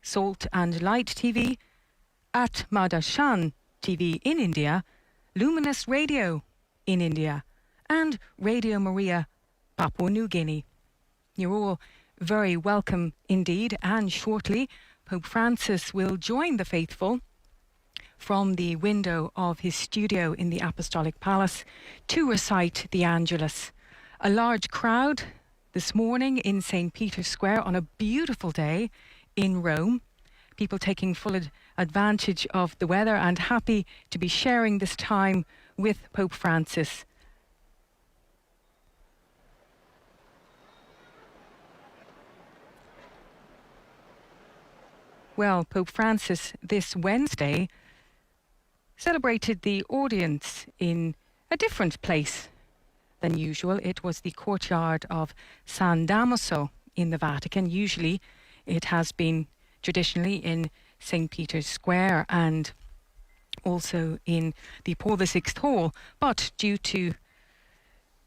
Salt and Light TV, at Madashan TV in India, Luminous Radio in India, and Radio Maria, Papua New Guinea. You're all very welcome indeed, and shortly Pope Francis will join the faithful from the window of his studio in the Apostolic Palace to recite the Angelus. A large crowd this morning in St. Peter's Square on a beautiful day in Rome. People taking full advantage of the weather and happy to be sharing this time with Pope Francis. Well, Pope Francis this Wednesday celebrated the audience in a different place than usual. It was the courtyard of San Damaso in the Vatican. Usually it has been traditionally in St. Peter's Square and also in the Paul VI Hall, but due to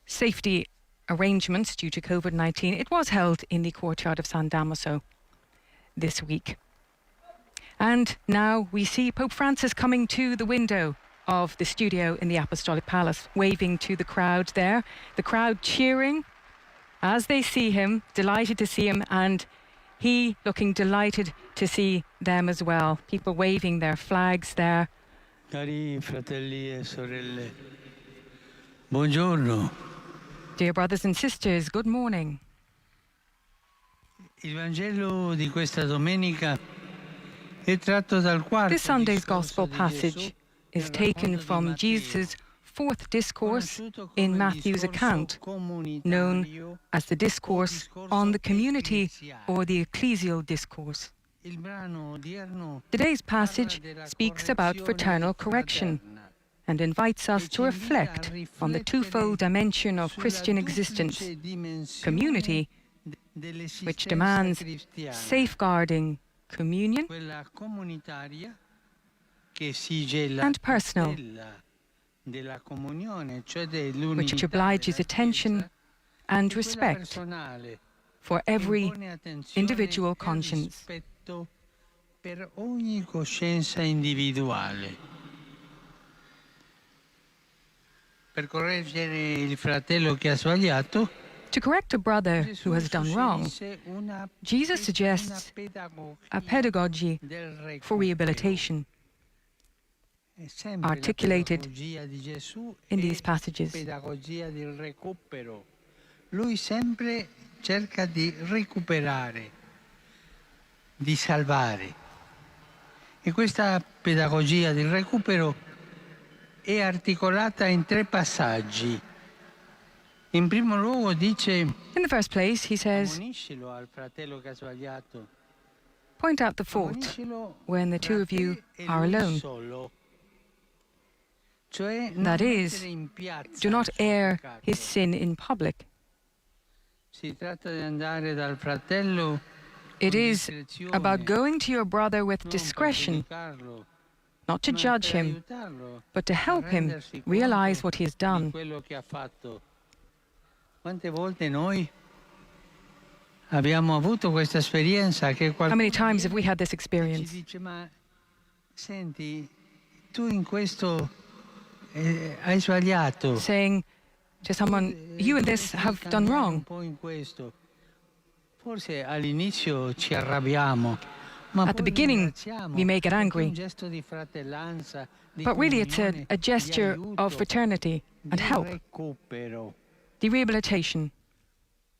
safety arrangements due to COVID-19, it was held in the courtyard of San Damaso this week. And now we see Pope Francis coming to the window of the studio in the Apostolic Palace, waving to the crowd there. The crowd cheering as they see him, delighted to see him, and he looking delighted to see them as well. People waving their flags there. Cari fratelli e sorelle, buongiorno. Dear brothers and sisters, good morning. Il Vangelo di questa domenica è tratto dal quarto. This Sunday's Gospel passage is taken from Jesus' fourth discourse in Matthew's account, known as the Discourse on the Community or the Ecclesial Discourse. Today's passage speaks about fraternal correction and invites us to reflect on the twofold dimension of Christian existence: community, which demands safeguarding communion, and personal, which obliges attention and respect for every individual conscience. Per ogni coscienza individuale. Per correggere il fratello che ha sbagliato, to correct a brother who has done wrong, Jesus suggests a pedagogy for rehabilitation, articulated in these passages. Lui sempre cerca di recuperare, di salvare. E questa pedagogia del recupero è articolata in 3 passaggi. In primo luogo dice: in the first place, he says, point out the fault when the two of you are alone. That is, do not air his sin in public. It is about going to your brother with discretion, not to judge him, but to help him realize what he has done. How many times have we had this experience? Saying to someone, you in this have done wrong. At the beginning, we may get angry, but really it's a gesture of fraternity and help, the rehabilitation.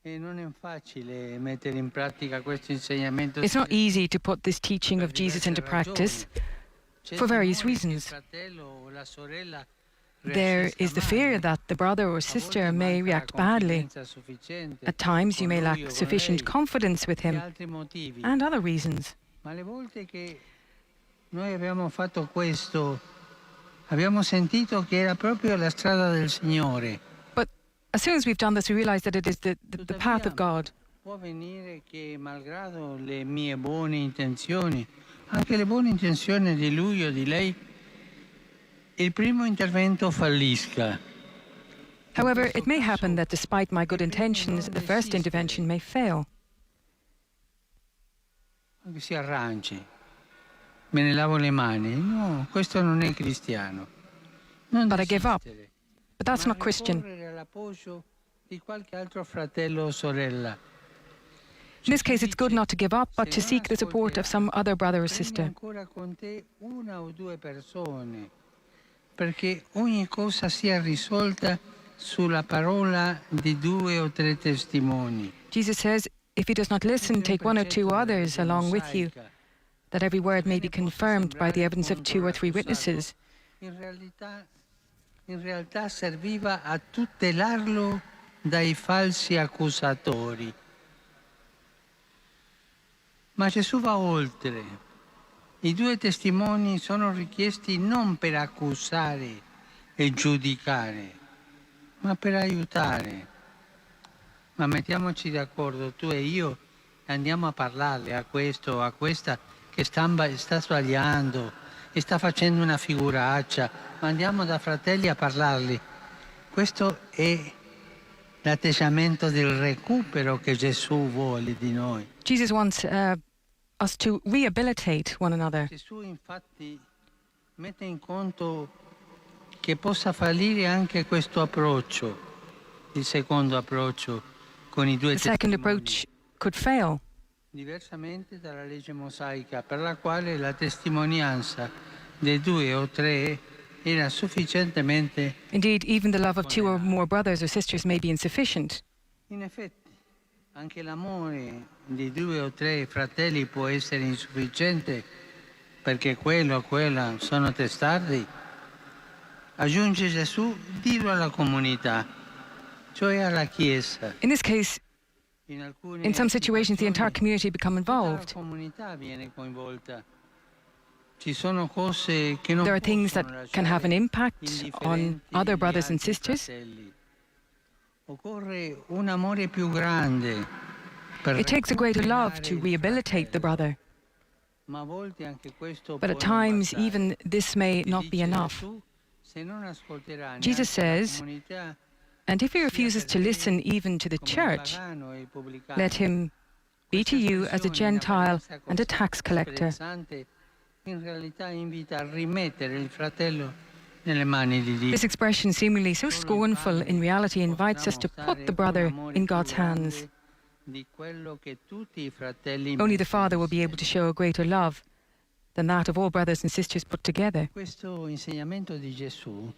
It's not easy to put this teaching of Jesus into practice for various reasons. There is the fear that the brother or sister may react badly. At times you may lack sufficient confidence with him, and other reasons. But as soon as we've done this, we realize that it is the path of God. Può avvenire che, malgrado le mie buone intenzioni, anche le buone intenzioni di lui o di lei, il primo intervento fallisca. However, it may happen that despite my good intentions, the first intervention may fail. che si arrangi, me ne lavo le mani. No, questo non è cristiano. Non but I give up. desistere, But that's ma not Christian. ricorrere all'appoggio di qualche altro fratello o sorella. In this case, it's good not to give up, but to Se non seek the support of some other brother or prendi sister. ancora con te una o due persone, perché ogni cosa sia risolta sulla parola di 2 o 3 testimoni. Jesus says, if he does not listen, take one or two others along with you, that every word may be confirmed by the evidence of 2 or 3 witnesses. In realtà serviva a tutelarlo dai falsi accusatori. Ma Gesù va oltre. I 2 testimoni sono richiesti non per accusare e giudicare, ma per aiutare. Ma mettiamoci d'accordo, tu e io, e andiamo a parlarle a questo o a questa che sta sbagliando e sta facendo una figuraccia, ma andiamo da fratelli a parlarli. Questo è l'atteggiamento del recupero che Gesù vuole di noi. Jesus wants us to rehabilitate one another. Gesù infatti mette in conto che possa fallire anche questo approccio, il secondo approccio con i 2 The second testimoni. approach could fail, Diversamente dalla legge mosaica, per la quale la testimonianza dei 2 o 3 era sufficientemente. Indeed, even the love of 2 or more brothers or sisters may be insufficient. In effetti, anche l'amore di 2 o 3 fratelli può essere insufficiente perché quello o quella sono testardi. Aggiunge Gesù, dillo alla comunità, cioè alla Chiesa. In this case, in some situations, the entire community become involved. La comunità viene coinvolta. Ci sono cose che non There are things possono that can have an lasciare impact on indifferenti other gli brothers and altri sisters. fratelli. Occorre un amore più grande per It takes a greater love to recuperare il rehabilitate the fratello. brother. Ma a volte anche questo But at può non times, bastare. even this may E not be dice enough. Gesù, se non ascolterà Jesus neanche la says, comunità, And if he sia refuses per to te listen even to the come il church, pagano e il pubblicano. let him be to you as a Gentile and a tax collector. In realtà invita a rimettere il fratello nelle mani di Dio. This expression, seemingly so scornful, in reality invites us to put the brother in God's hands. Di quello che tutti i fratelli Only the Father will be able to show a greater love than that of all brothers and sisters put together. Questo insegnamento di Gesù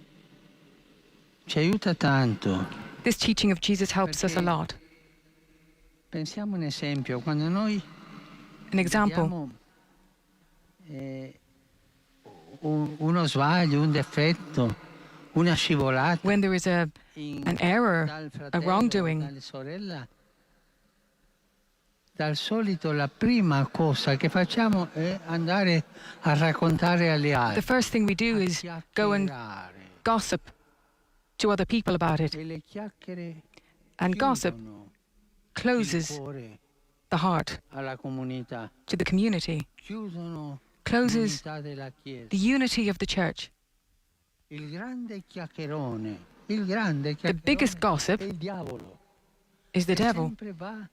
ci aiuta tanto. This teaching of Jesus helps us a lot. Pensiamo un esempio, quando noi An example, vediamo uno sbaglio, un difetto, una scivolata when there is an error, dal a fratello, wrongdoing, dalle sorella, dal solito la prima cosa che facciamo è andare a raccontare agli the altri, first thing we do is go and chiacchierare. gossip to other people about it. E le chiacchiere And gossip chiudono il closes cuore the heart alla comunità, to the community, chiudono closes l'unità della Chiesa. the unity of the church. Il grande chiacchierone The biggest gossip è il diavolo. is the Che devil. sempre va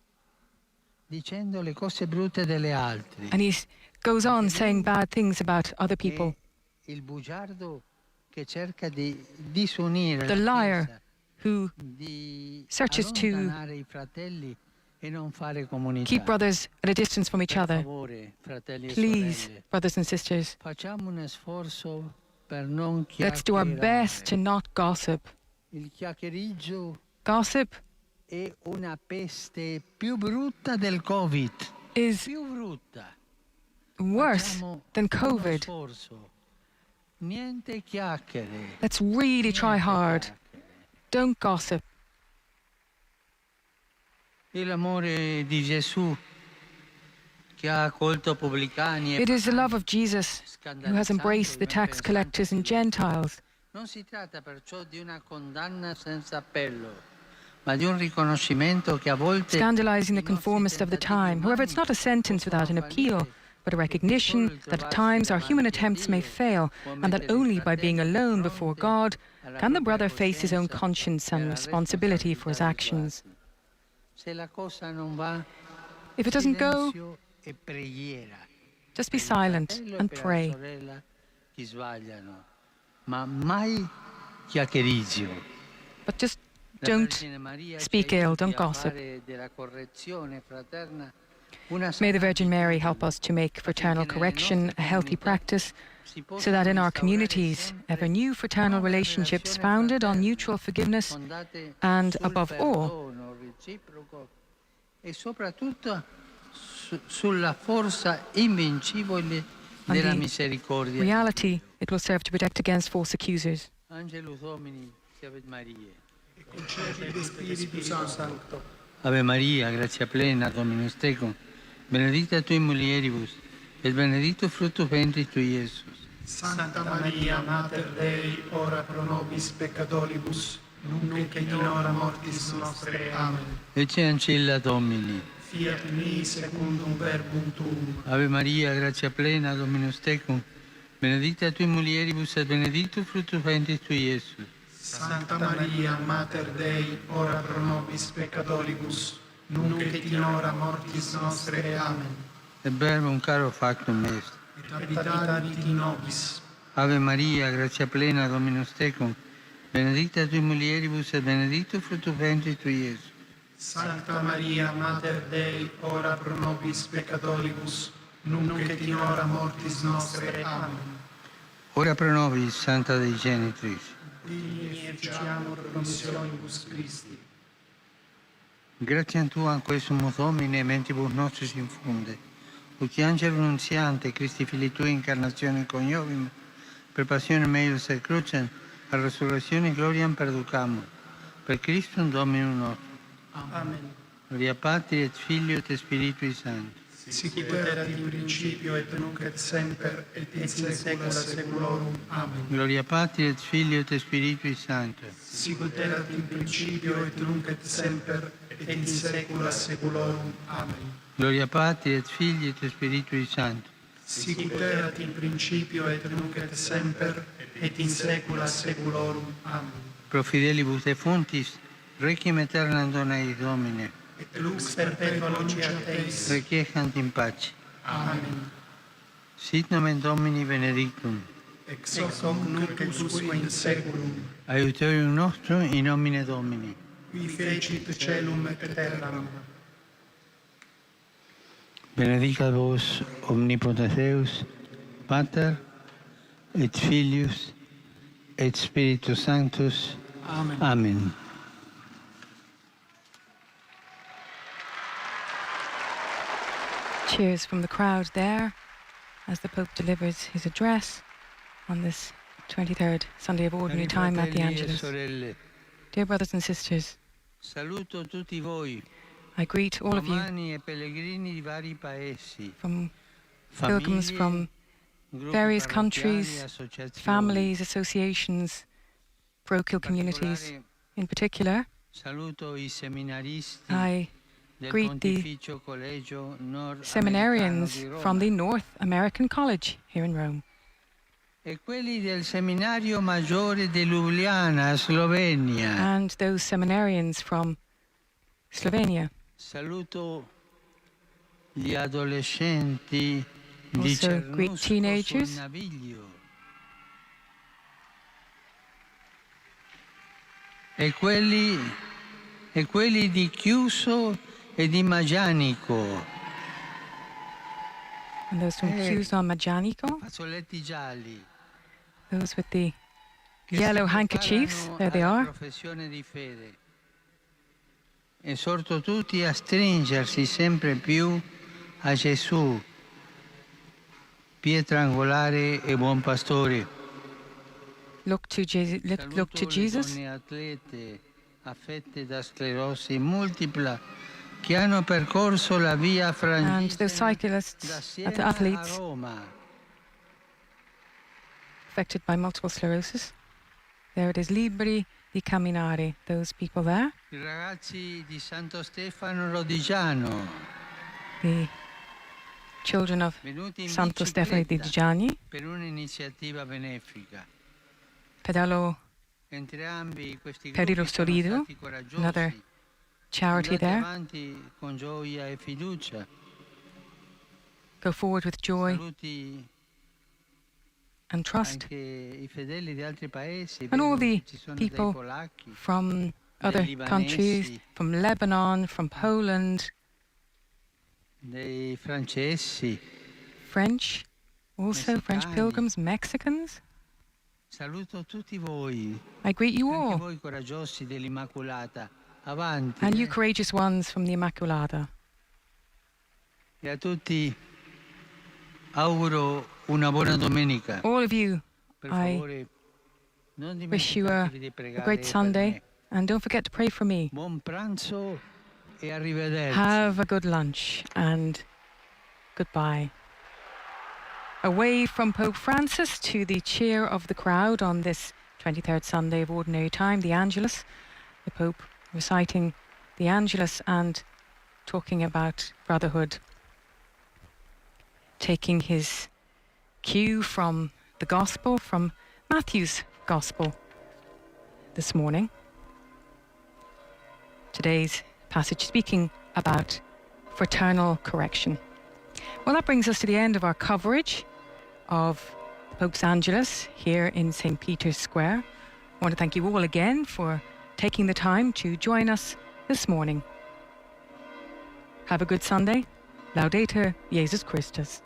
dicendo le cose brutte delle altre. And he goes on saying bad things about other people. È il bugiardo che cerca di disunire The la liar Chiesa, who di searches to allontanare i fratelli e non fare comunità. keep brothers at a distance from each Per other. favore, fratelli e Please, sorelle, brothers and sisters, facciamo un sforzo per non let's do our best to chiacchierare. not gossip. Il chiacchieriggio Gossip è una peste più brutta del Covid. is Più brutta. worse Facciamo than uno COVID. sforzo. Niente chiacchiere. Let's really try Niente hard. chiacchiere. Don't gossip. E l'amore di Gesù che ha accolto pubblicani e It is the love of Jesus who has embraced the tax collectors and Gentiles. Non si tratta perciò di una condanna senza appello, ma di un riconoscimento che a volte Scandalizing the conformist of the time. However, it's not a sentence without an appeal, but a recognition that at times our human attempts may fail, and that only by being alone before God can the brother face his own conscience and responsibility for his actions. Se la cosa non va, If it doesn't go, silenzio e preghiera Just be per il silent fratello e and per la pray, sorella che sbagliano, ma mai chiacchierizio. but just La don't Vergine Maria ci speak ill, aiuti don't a gossip. fare della correzione fraterna una May the sana Virgin Mary help abitudine, us to make fraternal affinché nelle correction nostre a healthy comunità practice, si so that possano in our instaurare communities, ever sempre new fraternal nuove relationships relazioni founded on fraterne, mutual forgiveness fondate and, sul above all, perdono reciproco e soprattutto sulla forza invincibile on della the misericordia di reality Dio. it will serve to protect against false accusers. Angelus Domini, Ave Maria. Concepite Spiritu Sancto. Ave Maria, grazia plena, Dominus tecum, benedicta tui mulieribus, et benedictus fructus ventris tui, Iesus. Santa Maria, Mater Dei, ora pro nobis peccatoribus, nunc et in hora mortis nostre. Amen. Ecce ancilla Domini. Fiat mi secundum verbum tuum. Ave Maria, grazia plena, Dominus tecum, benedicta tui mulieribus, et benedictus fructus ventris tui, Iesus. Santa Maria, Mater Dei, ora pro nobis peccatoribus, nunc et in hora mortis nostre. Amen. Et verbum caro factum est. Et habitavit in nobis. Ave Maria, grazia plena, Dominus tecum, benedicta tui mulieribus, et benedictus fructus ventris tui, Iesus. Santa Maria, Mater Dei, ora pro nobis peccatoribus, nunc et in hora mortis nostre. Amen. Ora pro nobis, Santa Dei Genitrix. Digni efficiamur promissionibus Christi. Grazie a Tua, quesumus Domine, mentibus nostris infunde, ut angelo nunziante, Christi Filii Tui, incarnazione coniovim, per passione meius et crucem, a resurrezione gloriam perducamur, per Christum Dominum nostrum. Amen. Gloria Patri et Filio et Spiritui Sancti. Sicut erat in principio et nunc et semper et in saecula saeculorum. Amen. Gloria Patri et Filio et Spiritui Sancti. Sicut erat in principio et nunc et semper et in saecula saeculorum. Amen. Gloria Patri et Filio et Spiritui Sancti. Sicut erat in principio et nunc et semper et in saecula saeculorum. Amen. Pro fidelibus defuntis, requiem aeternam dona eis Domine. Et lux perpetua luceat eis. Requiescant in pace. Amen. Sit nomen Domini benedictum. Ex hoc nunc et usque in saeculum. Aiuterium nostrum in nomine Domini. Qui fecit celum et terram. Benedicat vos omnipotens Deus, Pater et Filius et Spiritus Sanctus. Amen. Amen. Cheers from the crowd there as the Pope delivers his address on this 23rd Sunday of Ordinary Time at the Fratelli e Angelus. sorelle, Dear brothers and sisters, saluto tutti voi, I greet all of you romani e pellegrini di vari paesi, from pilgrims from gruppi various parrocchiali, countries, associazioni. families, associations, parochial communities. In particular, Saluto i seminaristi I del greet the Pontificio Collegio Nordamericano seminarians di from the Roma North American College here in Rome, e quelli del Seminario Maggiore di Ljubljana, Slovenia. and those seminarians from Slovenia. Saluto gli adolescenti di Also greet Cernusco sul teenagers. Naviglio e quelli di Chiuso e di Magianico, And those from Chiuso and Majanico, fazzoletti gialli, those with the che yellow si handkerchiefs, preparano there they alla are. professione di fede. Esorto tutti a stringersi sempre più a Gesù, pietra angolare e buon pastore. Look to Saluto le Jesus donne atlete affette da sclerosi multipla che hanno percorso la via and those Francigena cyclists, da the Siena a athletes Roma. affected by multiple sclerosis. There it is, liberi di camminare, those people there. I ragazzi di Santo Stefano Rodigiano, The children of venuti in Santo Stefano di bicicletta Gianni, per un'iniziativa benefica. Pedalo Entrambi questi per il gruppi sono sorriso, stati coraggiosi, another charity andati there. avanti con gioia e fiducia, go forward with joy Saluti and trust. anche i fedeli di altri paesi. And all Vedo the che ci sono dei people polacchi, from other dei countries, libanesi, from Lebanon, from Poland, dei francesi. French, also French Messicani. pilgrims, Mexicans. Saluto tutti voi, I greet you anche all, voi coraggiosi dell'Immacolata. Avanti. and you courageous ones from the Immaculata. E a tutti auguro una buona domenica. All of you, Per I favore, non wish you a dimenticatevi di pregare great per Sunday, me. and don't forget to pray for me. Buon pranzo e arrivederci. Have a good lunch, and goodbye. Away from Pope Francis to the cheer of the crowd on this 23rd Sunday of Ordinary Time, the Angelus, the Pope reciting the Angelus and talking about brotherhood, taking his cue from the Gospel, from Matthew's Gospel this morning. Today's passage speaking about fraternal correction. Well, that brings us to the end of our coverage of Pope's Angelus here in St. Peter's Square. I want to thank you all again for taking the time to join us this morning. Have a good Sunday. Laudetur Jesus Christus.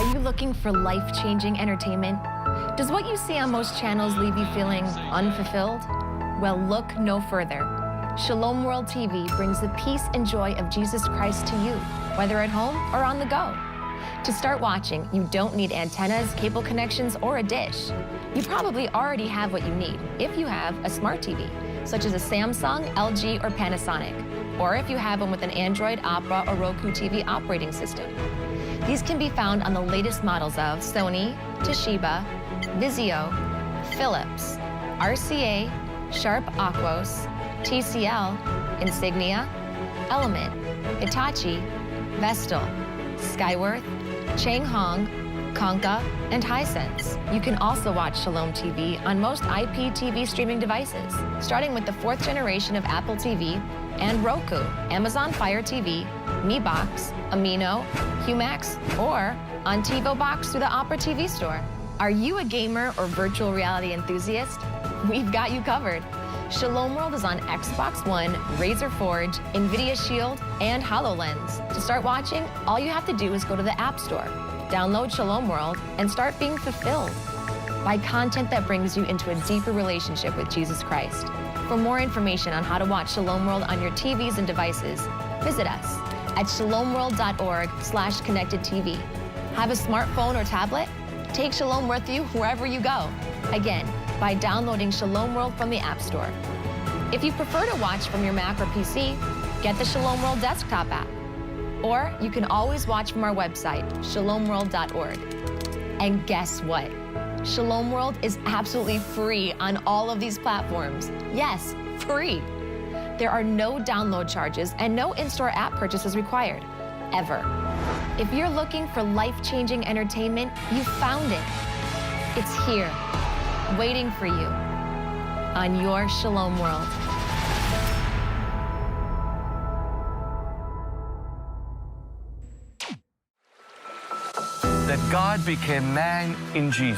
Are you looking for life-changing entertainment? Does what you see on most channels leave you feeling unfulfilled? Well, look no further. Shalom World TV brings the peace and joy of Jesus Christ to you, whether at home or on the go. To start watching, you don't need antennas, cable connections, or a dish. You probably already have what you need if you have a smart TV, such as a Samsung, LG, or Panasonic, or if you have one with an Android, Opera, or Roku TV operating system. These can be found on the latest models of Sony, Toshiba, Vizio, Philips, RCA, Sharp Aquos, TCL, Insignia, Element, Hitachi, Vestal, Skyworth, Changhong, Konka, and Hisense. You can also watch Shalom TV on most IPTV streaming devices, starting with the 4th generation of Apple TV and Roku, Amazon Fire TV, Mi Box, Amino, Humax, or on TiVo Box through the Opera TV store. Are you a gamer or virtual reality enthusiast? We've got you covered. Shalom World is on Xbox One, Razer Forge, NVIDIA Shield, and HoloLens. To start watching, all you have to do is go to the App Store, download Shalom World, and start being fulfilled by content that brings you into a deeper relationship with Jesus Christ. For more information on how to watch Shalom World on your TVs and devices, visit us at shalomworld.org/connectedtv. Have a smartphone or tablet? Take Shalom with you wherever you go. Again, by downloading Shalom World from the App Store. If you prefer to watch from your Mac or PC, get the Shalom World desktop app. Or you can always watch from our website, shalomworld.org. And guess what? Shalom World is absolutely free on all of these platforms. Yes, free. There are no download charges and no in-store app purchases required, ever. If you're looking for life-changing entertainment, you found it. It's here, waiting for you on your Shalom World. That God became man in Jesus.